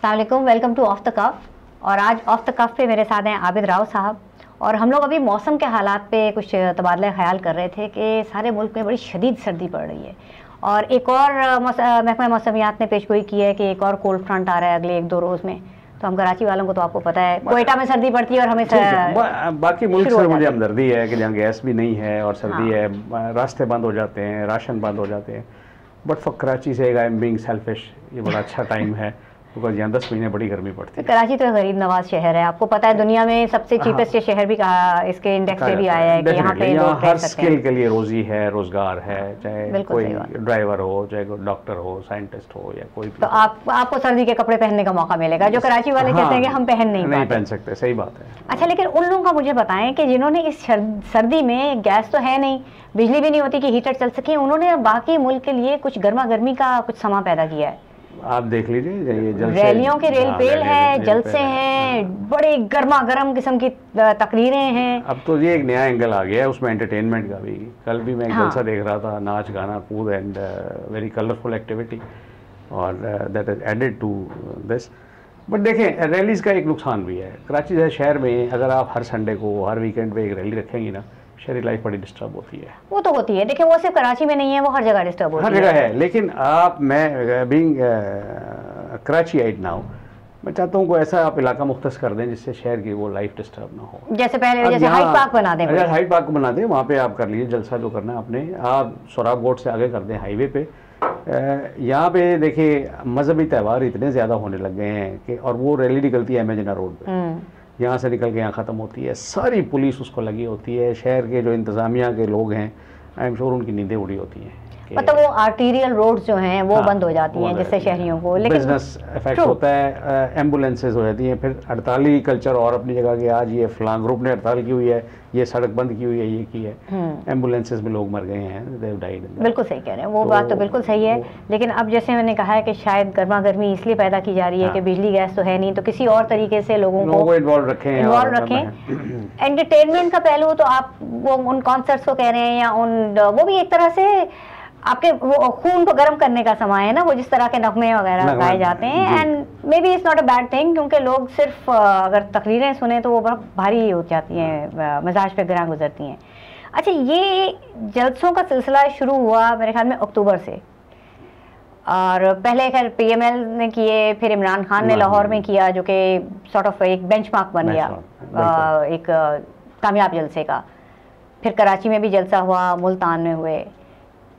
अस्सलाम वालेकुम, welcome two of the कफ। और आज ऑफ द कफ पे मेरे साथ हैं आबिद राव साहब। और हम लोग अभी मौसम के हालात पे कुछ तबादला ख्याल कर रहे थे कि सारे मुल्क में बड़ी शदीद सर्दी पड़ रही है। और एक और महकमा मौसमियात ने पेशगोई की है कि एक और कोल्ड फ्रंट आ रहा है अगले 1-2 रोज़ में। तो हम कराची वालों को तो आपको पता है कोयटा में सर्दी पड़ती है और हमें बाकी मुल्क से मुझे हमदर्दी है कि जहाँ गैस भी नहीं है और सर्दी है, रास्ते बंद हो जाते हैं, राशन बंद हो जाते हैं। बट फॉर कराची से आई एम बीइंग सेल्फिश, ये बड़ा अच्छा टाइम है बिकॉज यहाँ 10 महीने बड़ी गर्मी पड़ती है। कराची तो गरीब नवाज शहर है, आपको पता है दुनिया में सबसे चीपेस्ट शहर भी कहा, इसके इंडेक्स पे भी आया है कि यहाँ पे लोग हर स्किल के लिए रोजी है, रोजगार है, चाहे कोई ड्राइवर हो, चाहे कोई डॉक्टर हो, साइंटिस्ट हो या कोई। तो आपको सर्दी के कपड़े पहनने का मौका मिलेगा जो कराची वाले कहते हैं कि हम नहीं पहन सकते। सही बात है। अच्छा, लेकिन उन लोगों का मुझे बताएं कि जिन्होंने इस सर्दी में गैस तो है नहीं, बिजली भी नहीं होती कि हीटर चल सके, उन्होंने बाकी मुल्क के लिए कुछ गर्मा गर्मी का कुछ समा पैदा किया है। आप देख लीजिए, ये रैलियों के रेल पेल है, जलसे हैं, बड़े गर्मा गर्म किस्म की तकरीरें हैं। अब तो ये एक नया एंगल आ गया है उसमें एंटरटेनमेंट का भी। कल भी मैं एक जलसा देख रहा था, नाच गाना कूद एंड वेरी कलरफुल एक्टिविटी, और that is added to this. But देखें, रैलीज़ का एक नुकसान भी है। कराची जैसे शहर में अगर आप हर संडे को, हर वीकेंड पे एक रैली रखेंगी ना, शहरी लाइफ बड़ी डिस्टर्ब होती है। वो तो होती है, देखिए वो सिर्फ कराची में नहीं है, वो हर जगह डिस्टर्ब होती है। हर जगह है। लेकिन मैं बीइंग कराचीआइट नाउ, मैं चाहता हूँ कोई ऐसा आप इलाका मुख्तस कर दें जिससे शहर की वो लाइफ डिस्टर्ब ना हो। जैसे पहले जैसे हाइड पार्क बना दें। अगर हाइड पार्क बना दें, वहाँ पे आप कर लीजिए जलसा जो करना है आपने। आप सोराब गोट से आगे कर दें हाईवे पे। यहाँ पे देखिए मजहबी त्यौहार इतने ज़्यादा होने लग गए हैं कि, और वो रैली निकलती है मेजना रोड पे, यहाँ से निकल के यहाँ ख़त्म होती है, सारी पुलिस उसको लगी होती है। शहर के जो इंतज़ामिया के लोग हैं, आई एम श्योर उनकी नींदें उड़ी होती हैं। मतलब वो आर्टीरियल रोड्स जो हैं वो बंद हो जाती हैं जिससे शहरियों को बिजनेस इफेक्ट होता है। एम्बुलेंसेज हो जाती हैं। फिर हड़ताली कल्चर और अपनी जगह कि आज ये फलां ग्रुप ने हड़ताल की हुई है, ये सड़क बंद की हुई है, ये की है, एम्बुलेंसेज में लोग मर गए हैं, दे हैव डाइड। बिल्कुल सही कह रहे हैं, वो बात तो बिल्कुल सही है। लेकिन अब जैसे मैंने कहा है कि शायद गर्मा गर्मी इसलिए पैदा की जा रही है कि बिजली गैस तो है नहीं, तो किसी और तरीके से लोगों को इन्वॉल्व रखें। एंटरटेनमेंट का पहलू तो आप वो उन कॉन्सर्ट्स को कह रहे हैं या उन, वो भी एक तरह से आपके वो खून को गर्म करने का समय है ना, वो जिस तरह के नगमे वगैरह गाए जाते हैं। And may be it's not a bad thing, क्योंकि लोग सिर्फ अगर तकरीरें सुने तो वो बहुत भारी हो जाती हैं, मिजाज पे गिरा गुजरती हैं। अच्छा, ये जलसों का सिलसिला शुरू हुआ मेरे ख्याल में अक्टूबर से, और पहले खैर PML ने किए, फिर इमरान खान ने लाहौर में किया जो कि सॉर्ट ऑफ एक बेंचमार्क बन गया एक कामयाब जलसे का। फिर कराची में भी जलसा हुआ, मुल्तान में हुए,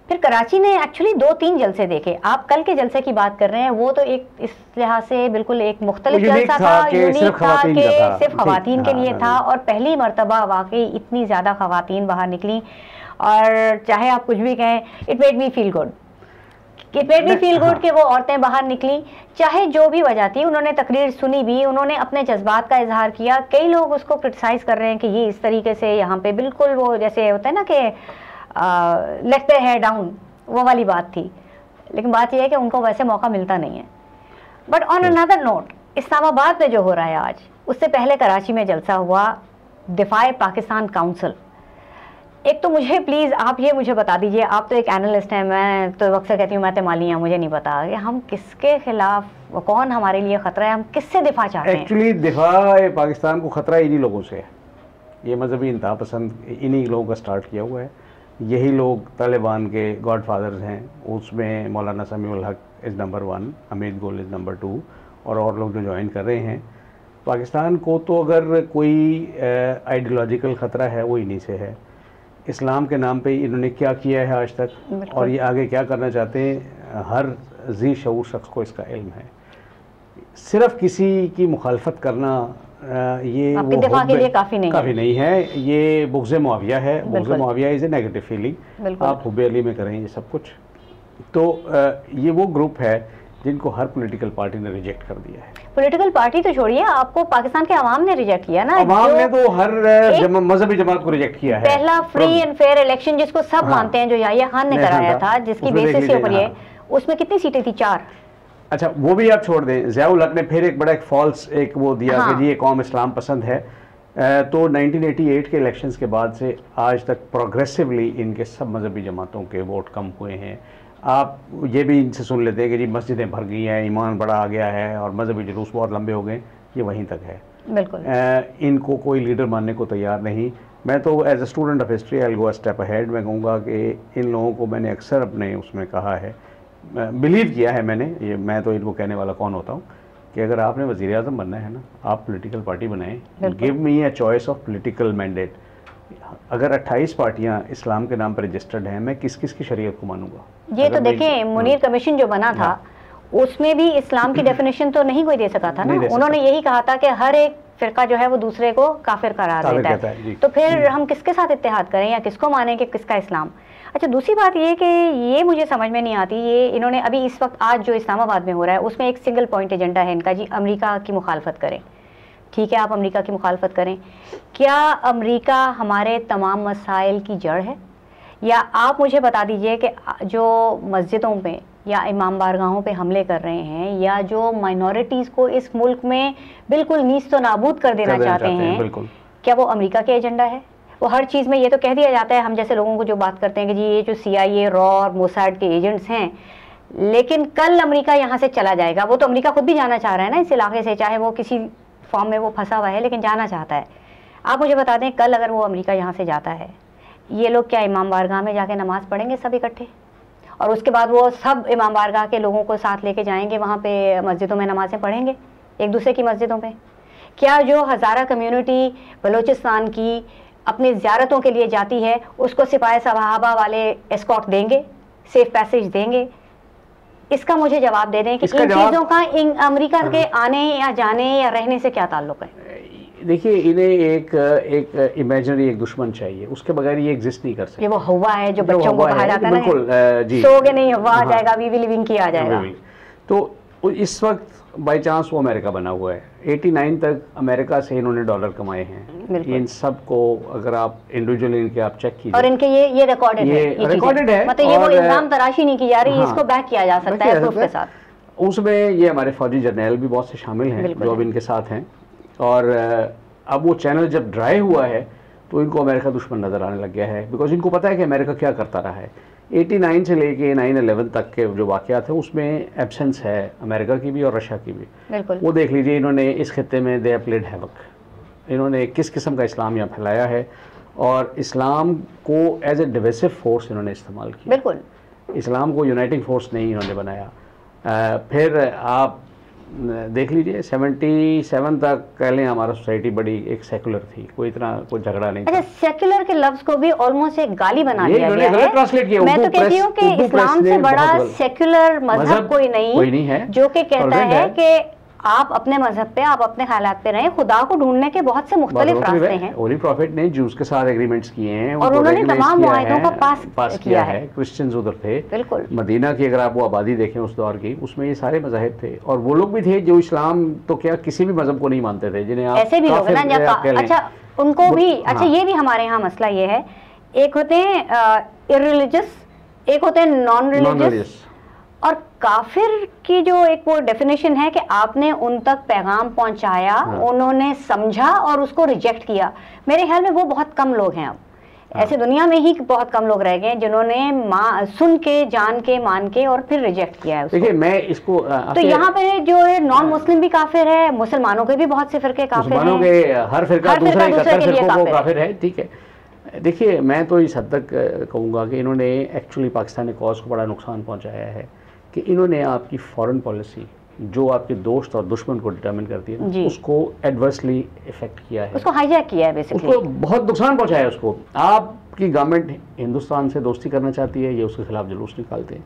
फिर कराची ने एक्चुअली 2-3 जलसे देखे। आप कल के जलसे की बात कर रहे हैं, वो तो एक इस लिहाज से बिल्कुल एक मुख्तलिफ जलसा था, यूनिक था कि सिर्फ खवातीन के लिए था। और पहली मरतबा वाकई इतनी ज़्यादा खवातीन बाहर निकली, और चाहे आप कुछ भी कहें, it made me feel good कि वो औरतें बाहर निकली। चाहे जो भी वजह थी, उन्होंने तकरीर सुनी भी, उन्होंने अपने जज्बात का इजहार किया। कई लोग उसको क्रिटिसाइज़ कर रहे हैं कि ये इस तरीके से यहाँ पे बिल्कुल वो जैसे होता है ना कि लेट द हेयर डाउन, वो वाली बात थी। लेकिन बात यह है कि उनको वैसे मौका मिलता नहीं है। But on another note, Islamabad में जो हो रहा है आज, उससे पहले कराची में जलसा हुआ दिफाए पाकिस्तान काउंसिल। एक तो मुझे प्लीज़ आप ये मुझे बता दीजिए, आप तो एक एनालिस्ट हैं, मैं तो अक्सर कहती हूँ मैं तो माली हूँ, मुझे नहीं पता कि हम किसके खिलाफ, कौन हमारे लिए ख़तरा है, हम किससे दिफा चाहते हैं। एक्चुअली दिफा पाकिस्तान को ख़तरा इन्हीं लोगों से है। ये मजहबी इंतहा पसंद इन्हीं लोगों का स्टार्ट किया हुआ है। यही लोग तालिबान के गॉड फादर्स हैं। उसमें मौलाना समीउल हक इज़ नंबर 1, हमीद गुल इज़ नंबर 2, और लोग जो ज्वाइन कर रहे हैं। पाकिस्तान को तो अगर कोई आइडियोलॉजिकल ख़तरा है वो इन्हीं से है। इस्लाम के नाम पे इन्होंने क्या किया है आज तक, और ये आगे क्या करना चाहते हैं, हर ज़ी शऊर शख्स को इसका इल्म है। सिर्फ किसी की मुखालफत करना ये आपके दिफा के लिए काफ़ी नहीं है। ये बुग़्ज़ मुआविया है। बुग़्ज़ Muawiya is a negative feeling. आप हुब्बे अली में करें ये सब कुछ। तो ये वो ग्रुप है जिनको हर पॉलिटिकल पार्टी ने रिजेक्ट कर दिया है। पॉलिटिकल पार्टी तो छोड़िए, आपको पाकिस्तान के अवाम ने रिजेक्ट किया ना। अवाम ने तो हर मजहबी जमात को रिजेक्ट किया है। पहला फ्री एंड फेयर इलेक्शन जिसको सब मानते हैं, जो याहिया खान ने कराया था, जिसकी बेसिस के ऊपर ये, उसमें कितनी सीटें थी? 4। अच्छा, वो भी आप छोड़ दें। ज़ियाउल हक ने फिर एक बड़ा एक फॉल्स एक वो दिया कि जी ये कौम इस्लाम पसंद है। तो 1988 के इलेक्शंस के बाद से आज तक प्रोग्रेसिवली इनके सब मजहबी जमातों के वोट कम हुए हैं। आप ये भी इनसे सुन लेते हैं कि जी मस्जिदें भर गई हैं, ईमान बड़ा आ गया है और मजहबी जुलूस बहुत लंबे हो गए, ये वहीं तक है। बिल्कुल इनको कोई लीडर मानने को तैयार नहीं। मैं तो as a student of history I will go a step ahead, मैं कहूँगा कि इन लोगों को मैंने अक्सर अपने उसमें कहा है, बिलीव किया है मैंने, ये मैं तो इनको कहने वाला कौन होता हूँ, कि अगर आपने वज़ीर आज़म बनना है ना, आप पॉलिटिकल पार्टी बनाएं, give me a choice of political mandate. अगर 28 पार्टियां इस्लाम के नाम पर रजिस्टर्ड हैं, मैं किस किस की शरीयत को मानूंगा? ये तो देखें, मुनीर कमीशन जो बना था उसमें भी इस्लाम की डेफिनेशन तो नहीं कोई दे सका था ना। उन्होंने यही कहा था कि हर एक फिरका जो है वो दूसरे को काफिर करार देता है, तो फिर हम किसके साथ इत्तेहाद करें या किसको मानें कि किसका इस्लाम? अच्छा, दूसरी बात ये कि ये मुझे समझ में नहीं आती, ये इन्होंने अभी इस वक्त आज जो इस्लामाबाद में हो रहा है उसमें एक सिंगल पॉइंट एजेंडा है इनका, जी अमेरिका की मुखालफत करें। ठीक है, आप अमेरिका की मुखालफत करें, क्या अमेरिका हमारे तमाम मसाइल की जड़ है? या आप मुझे बता दीजिए कि जो मस्जिदों पे या इमाम बारगाहों पे हमले कर रहे हैं या जो माइनॉरिटीज़ को इस मुल्क में बिल्कुल नीस्त तो नाबूद कर देना चाहते हैं, क्या वो अमेरिका के एजेंडा है? वो हर चीज़ में ये तो कह दिया जाता है, हम जैसे लोगों को जो बात करते हैं कि जी ये जो CIA, रॉ और मोसाड के एजेंट्स हैं, लेकिन कल अमेरिका यहाँ से चला जाएगा। वो तो अमेरिका खुद भी जाना चाह रहा है ना इस इलाके से, चाहे वो किसी फॉर्म में वो फंसा हुआ है लेकिन जाना चाहता है। आप मुझे बता दें, कल अगर वो अमेरिका यहाँ से जाता है, ये लोग क्या इमाम बारगाह में जाके नमाज़ पढ़ेंगे सब इकट्ठे? और उसके बाद वो सब इमाम बारगाह के लोगों को साथ लेके जाएंगे वहाँ पे मस्जिदों में नमाज़ें पढ़ेंगे एक दूसरे की मस्जिदों पे? क्या जो हज़ारा कम्युनिटी बलूचिस्तान की अपनी ज़ियारतों के लिए जाती है उसको सिपाही सहाबा वाले एस्कॉर्ट देंगे, सेफ पैसेज देंगे? इसका मुझे जवाब दे दें कि इन चीज़ों का अमेरिका के आने या जाने या रहने से क्या ताल्लुक़ है? देखिए, इन्हें एक इमेजिनरी एक दुश्मन चाहिए, उसके बगैर ये एग्जिस्ट नहीं कर सकते। ये वो हवा है जो बच्चों को कहा जाता है ना, बिल्कुल जी, सोगे नहीं हवा आ जाएगा, वी विल लिविंग किया जाएगा। तो इस वक्त बाई चांस वो अमेरिका बना हुआ है। 89 तक अमेरिका से इन्होंने डॉलर कमाए हैं। इन सब को अगर आप इंडिविजुअली इनके आप चेक कीजिए, और इनके ये रिकॉर्डेड है, मतलब ये वो इल्जाम तराशी नहीं की जा रही, इसको बैक किया जा सकता है प्रूफ के साथ। उसमें ये हमारे फौजी जर्नल भी बहुत से शामिल हैं जो अब इनके साथ हैं, और अब वो चैनल जब ड्राई हुआ है तो इनको अमेरिका दुश्मन नज़र आने लग गया है, बिकॉज इनको पता है कि अमेरिका क्या करता रहा है। 89 से लेके 9/11 तक के जो वाक़यात है उसमें एब्सेंस है अमेरिका की भी और रशिया की भी। वो देख लीजिए, इन्होंने इस खत्ते में दे प्लेड हैवक, इन्होंने किस किस्म का इस्लाम यहाँ फैलाया है और इस्लाम को एज ए डिविसिव फोर्स इन्होंने इस्तेमाल किया। बिल्कुल, इस्लाम को यूनाइटिंग फोर्स नहीं इन्होंने बनाया। फिर आप देख लीजिए 77 तक कह लें हमारा सोसाइटी बड़ी एक सेकुलर थी, कोई इतना कोई झगड़ा नहीं था। सेकुलर के लफ्ज को भी ऑलमोस्ट एक गाली बना दिया गया है। ट्रांसलेट किया। मैं तो कहती हूँ कि इस्लाम से बड़ा सेकुलर मजहब कोई नहीं है जो कि कहता है कि आप अपने मजहब पे, आप अपने ख्यालात पे रहें, खुदा को ढूंढने के बहुत से मुख्तलिफ रास्ते हैं। होली प्रॉफिट ने जूस के साथ एग्रीमेंट्स किए हैं और उन्होंने तमाम मुआहिदों का पास किया है। क्रिश्चियंस उधर थे, बिल्कुल। मदीना की अगर आप वो आबादी देखें उस दौर की, उसमें ये सारे मज़ाहिब थे और वो लोग भी थे जो इस्लाम तो क्या किसी भी मजहब को नहीं मानते थे, जिन्हें आप ऐसे भी लोग हैं ना। अच्छा, उनको भी अच्छा, ये भी हमारे यहाँ मसला ये है, एक होते हैं इररिलीजियस, एक होते हैं नॉन रिलीजियस, और काफिर की जो एक वो डेफिनेशन है कि आपने उन तक पैगाम पहुंचाया, उन्होंने समझा और उसको रिजेक्ट किया। मेरे ख्याल में वो बहुत कम लोग हैं अब, ऐसे दुनिया में ही बहुत कम लोग रह गए जिन्होंने सुन के, जान के, मान के और फिर रिजेक्ट किया है उसको। देखिए, मैं इसको तो यहाँ पे जो है नॉन मुस्लिम भी काफिर है, मुसलमानों के भी बहुत से फिरके काफिर हैं, हर फिरका दूसरे के लिए काफिर है। ठीक है, देखिए, मैं तो इस हद तक कहूँगा कि इन्होंने एक्चुअली पाकिस्तानी कॉज को बड़ा नुकसान पहुँचाया है कि इन्होंने आपकी फॉरेन पॉलिसी जो आपके दोस्त और दुश्मन को डिटरमिन करती है ना, उसको एडवर्सली इफेक्ट किया है, उसको हाईजैक किया है, बेसिकली उसको बहुत नुकसान पहुंचाया है उसको। आपकी गवर्नमेंट हिंदुस्तान से दोस्ती करना चाहती है, ये उसके खिलाफ जुलूस निकालते हैं।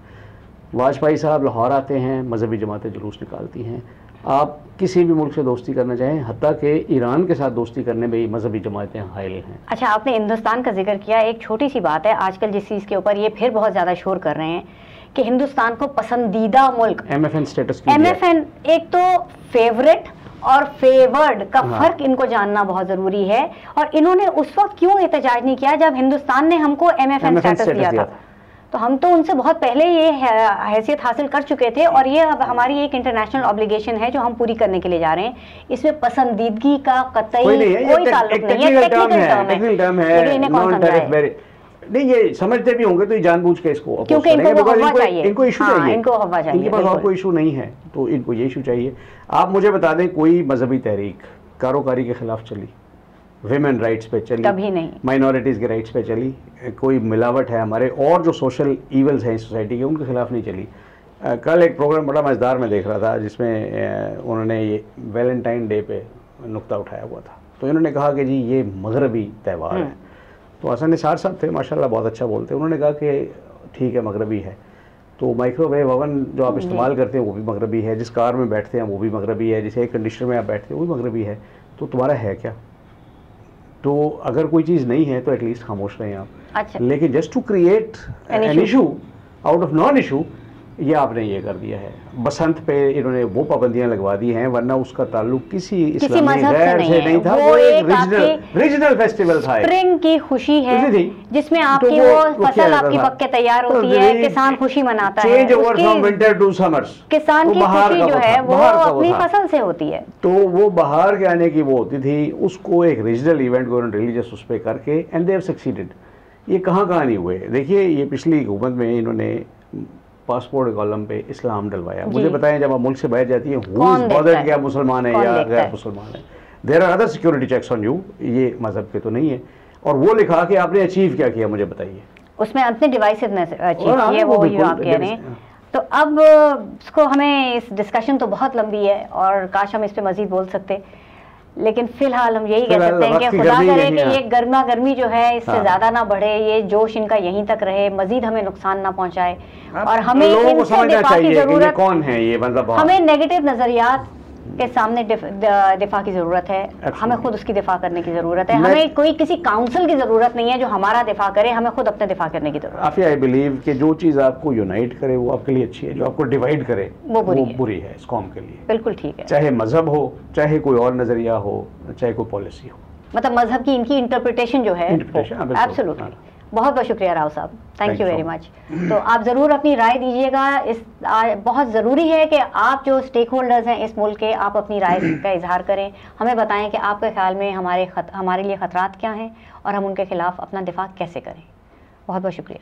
वाजपेयी साहब लाहौर आते हैं, मजहबी जमातें जुलूस निकालती हैं। आप किसी भी मुल्क से दोस्ती करना चाहें, हत्ता कि ईरान के साथ दोस्ती करने में मजहबी जमातें हायल हैं। अच्छा, आपने हिंदुस्तान का जिक्र किया, एक छोटी सी बात है, आजकल जिस चीज़ के ऊपर ये फिर बहुत ज़्यादा शोर कर रहे हैं कि हिंदुस्तान को पसंदीदा मुल्क, MFN स्टेटस, MFN, एक तो फेवरेट और फेवर्ड का फर्क इनको जानना बहुत जरूरी है। और इन्होंने उस वक्त क्यों एहतजाज नहीं किया जब हिंदुस्तान ने हमको MFN स्टेटस दिया था? तो हम तो उनसे बहुत पहले ये हैसियत हासिल कर चुके थे और ये अब हमारी एक इंटरनेशनल ऑब्लिगेशन है जो हम पूरी करने के लिए जा रहे हैं। इसमें पसंदीदगी का कतई कोई ताल्लुक नहीं है, टेक्निकल टर्म है, लेकिन इन्हें कौन समझाए? नहीं, ये समझते भी होंगे तो ये जानबूझ के इसको क्योंकि इनको इशू चाहिए, इनको हवा चाहिए, इनके पास और कोई इशू नहीं है तो इनको ये इशू चाहिए। आप मुझे बता दें कोई मजहबी तहरीक कारोकारी के खिलाफ चली, विमेन राइट्स पे चली, कभी नहीं, माइनॉरिटीज़ के राइट्स पे चली, कोई मिलावट है हमारे और जो सोशल ईवल्स हैं सोसाइटी के उनके खिलाफ नहीं चली। कल एक प्रोग्राम बड़ा मज़ेदार में देख रहा था जिसमें उन्होंने ये वैलेंटाइन डे पे नुक्ता उठाया हुआ था, तो इन्होंने कहा कि जी ये मगरबी त्यौहार है। तो हसन निसार साहब थे माशाल्लाह, बहुत अच्छा बोलते हैं, उन्होंने कहा कि ठीक है मगरबी है, तो माइक्रोवेव ओवन जो आप इस्तेमाल करते हैं वो भी मगरबी है, जिस कार में बैठते हैं वो भी मगरबी है, जिस एयर कंडीशनर में आप बैठते हैं वो भी मगरबी है, तो तुम्हारा है क्या? तो अगर कोई चीज़ नहीं है तो एटलीस्ट खामोश रहें आप। अच्छा। लेकिन just to create an issue out of non issue, ये आपने ये कर दिया है। बसंत पे इन्होंने वो पाबंदियां लगवा दी हैं, वरना उसका ताल्लुक किसी इस्लामी गैर से नहीं था, वो एक रीजनल फेस्टिवल था, स्प्रिंग की खुशी है जिसमें आपकी वो फसल आपकी पक के तैयार होती है, किसान खुशी मनाता है, change over from winter to summers, किसान की खुशी जो है वो अपनी फसल से होती है, तो वो बाहर के आने की वो होती थी, उसको एक रीजनल इवेंट को रिलीजियस उस पर करके एंड दे हैव सक्सीडेड। ये कहाँ नहीं हुए। देखिए ये पिछली हुकूमत में इन्होंने पासपोर्ट कॉलम पे इस्लाम डलवाया। मुझे बताएं जब आप मुल्क से बाहर जाती है क्या मुसलमान है या गैर मुसलमान है, there are other security checks on you, ये मजहब के तो नहीं है। और वो लिखा कि आपने अचीव क्या किया मुझे बताइए, उसमें अपने डिवाइसिवनेस अचीव किए, वो आप कह रहे हैं। तो अब इसको हमें इस डिस्कशन तो बहुत लंबी है और काश हम इस पे मजीद बोल सकते, लेकिन फिलहाल हम यही कह सकते हैं कि खुदा करे कि ये गर्मा गर्मी जो है इससे ज्यादा ना बढ़े, ये जोश इनका यहीं तक रहे, मजीद हमें नुकसान ना पहुंचाए। और हमें इनसे दिफा की जरूरत, कौन है ये, मतलब हमें नेगेटिव नजरियात के सामने दिफा की जरूरत है, हमें खुद उसकी दिफा करने की जरूरत है। हमें कोई किसी काउंसिल की जरूरत नहीं है जो हमारा दिफा करे, हमें खुद अपने दिफा करने की जरूरत है। आफिया, आई बिलीव कि जो चीज़ आपको यूनाइट करे वो आपके लिए अच्छी है, जो आपको डिवाइड करे वो बुरी है इस कौम के लिए। बिल्कुल ठीक है, चाहे मजहब हो, चाहे कोई और नजरिया हो, चाहे कोई पॉलिसी हो, मतलब मजहब की इनकी इंटरप्रिटेशन जो है। एब्सोल्युटली। बहुत बहुत शुक्रिया राव साहब, थैंक यू वेरी मच। तो आप ज़रूर अपनी राय दीजिएगा, इस बहुत ज़रूरी है कि आप जो स्टेक होल्डर्स हैं इस मुल्क के, आप अपनी राय का इजहार करें, हमें बताएं कि आपके ख्याल में हमारे लिए ख़तरात क्या हैं और हम उनके खिलाफ अपना दिफा कैसे करें। बहुत बहुत शुक्रिया।